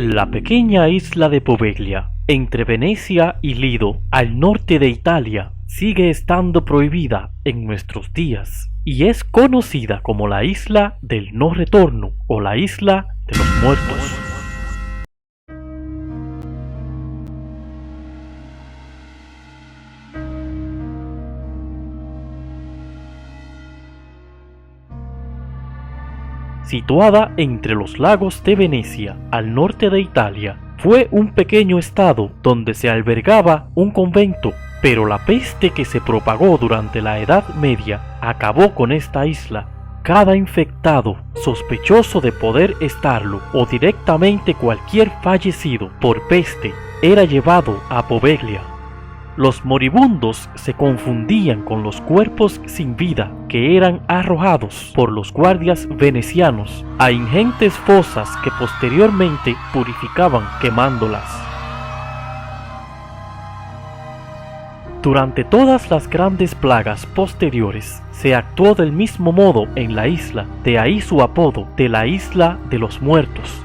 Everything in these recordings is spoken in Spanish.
La pequeña isla de Poveglia, entre Venecia y Lido, al norte de Italia, sigue estando prohibida en nuestros días y es conocida como la isla del no retorno o la isla de los muertos. Situada entre los lagos de Venecia, al norte de Italia, fue un pequeño estado donde se albergaba un convento, pero la peste que se propagó durante la Edad Media acabó con esta isla. Cada infectado, sospechoso de poder estarlo, o directamente cualquier fallecido por peste, era llevado a Poveglia. Los moribundos se confundían con los cuerpos sin vida que eran arrojados por los guardias venecianos a ingentes fosas que posteriormente purificaban quemándolas. Durante todas las grandes plagas posteriores se actuó del mismo modo en la isla, de ahí su apodo de la Isla de los Muertos.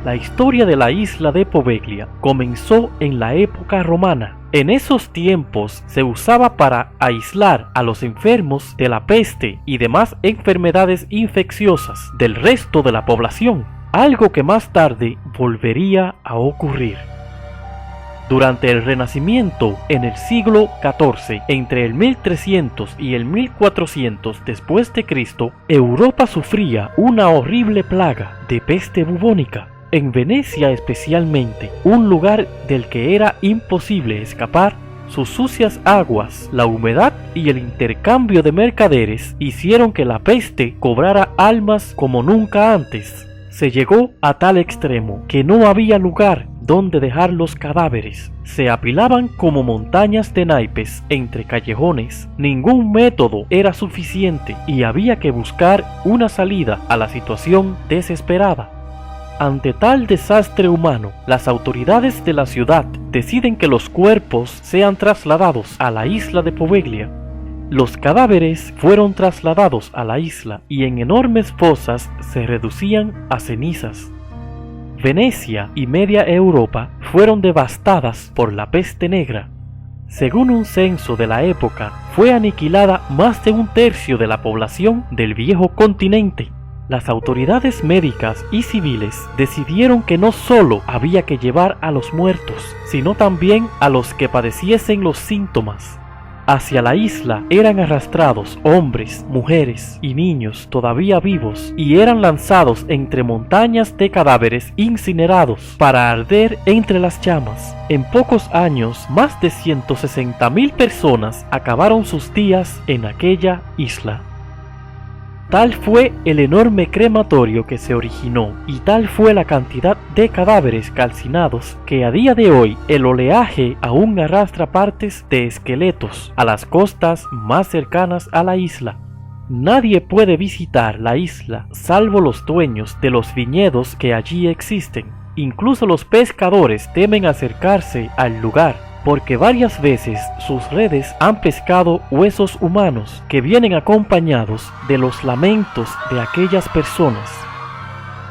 La historia de la isla de Poveglia comenzó en la época romana. En esos tiempos se usaba para aislar a los enfermos de la peste y demás enfermedades infecciosas del resto de la población, algo que más tarde volvería a ocurrir. Durante el Renacimiento, en el siglo XIV, entre el 1300 y el 1400 después de Cristo, Europa sufría una horrible plaga de peste bubónica. En Venecia especialmente, un lugar del que era imposible escapar, sus sucias aguas, la humedad y el intercambio de mercaderes hicieron que la peste cobrara almas como nunca antes. Se llegó a tal extremo que no había lugar donde dejar los cadáveres. Se apilaban como montañas de naipes entre callejones. Ningún método era suficiente y había que buscar una salida a la situación desesperada. Ante tal desastre humano, las autoridades de la ciudad deciden que los cuerpos sean trasladados a la isla de Poveglia. Los cadáveres fueron trasladados a la isla y en enormes fosas se reducían a cenizas. Venecia y media Europa fueron devastadas por la peste negra. Según un censo de la época, fue aniquilada más de un tercio de la población del viejo continente. Las autoridades médicas y civiles decidieron que no solo había que llevar a los muertos, sino también a los que padeciesen los síntomas. Hacia la isla eran arrastrados hombres, mujeres y niños todavía vivos y eran lanzados entre montañas de cadáveres incinerados para arder entre las llamas. En pocos años, más de 160.000 personas acabaron sus días en aquella isla. Tal fue el enorme crematorio que se originó y tal fue la cantidad de cadáveres calcinados que a día de hoy el oleaje aún arrastra partes de esqueletos a las costas más cercanas a la isla. Nadie puede visitar la isla salvo los dueños de los viñedos que allí existen. Incluso los pescadores temen acercarse al lugar, porque varias veces sus redes han pescado huesos humanos que vienen acompañados de los lamentos de aquellas personas.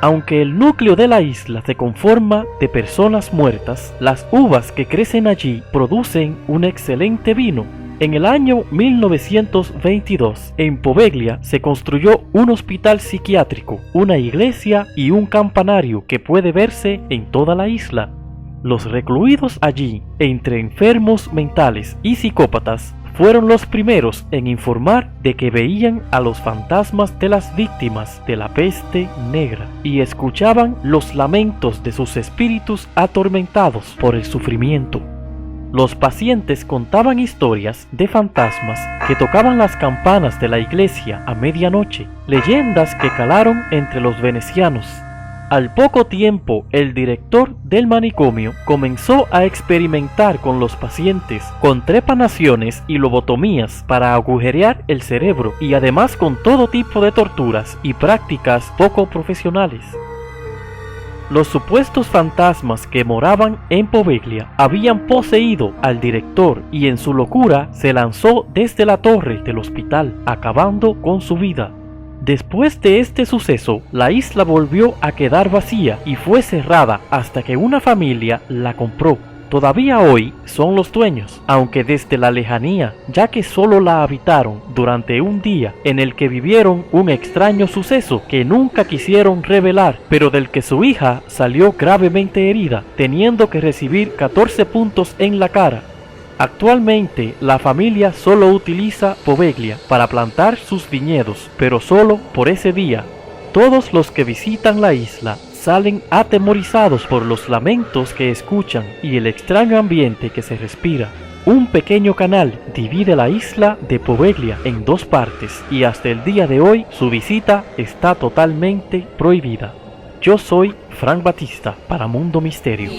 Aunque el núcleo de la isla se conforma de personas muertas, las uvas que crecen allí producen un excelente vino. En el año 1922, en Poveglia se construyó un hospital psiquiátrico, una iglesia y un campanario que puede verse en toda la isla. Los recluidos allí, entre enfermos mentales y psicópatas, fueron los primeros en informar de que veían a los fantasmas de las víctimas de la peste negra y escuchaban los lamentos de sus espíritus atormentados por el sufrimiento. Los pacientes contaban historias de fantasmas que tocaban las campanas de la iglesia a medianoche, leyendas que calaron entre los venecianos. Al poco tiempo, el director del manicomio comenzó a experimentar con los pacientes con trepanaciones y lobotomías para agujerear el cerebro y además con todo tipo de torturas y prácticas poco profesionales. Los supuestos fantasmas que moraban en Poveglia habían poseído al director y en su locura se lanzó desde la torre del hospital, acabando con su vida. Después de este suceso, la isla volvió a quedar vacía y fue cerrada hasta que una familia la compró. Todavía hoy son los dueños, aunque desde la lejanía, ya que solo la habitaron durante un día en el que vivieron un extraño suceso que nunca quisieron revelar, pero del que su hija salió gravemente herida, teniendo que recibir 14 puntos en la cara. Actualmente, la familia solo utiliza Poveglia para plantar sus viñedos, pero solo por ese día. Todos los que visitan la isla salen atemorizados por los lamentos que escuchan y el extraño ambiente que se respira. Un pequeño canal divide la isla de Poveglia en dos partes y hasta el día de hoy su visita está totalmente prohibida. Yo soy Frank Batista para Mundo Misterio.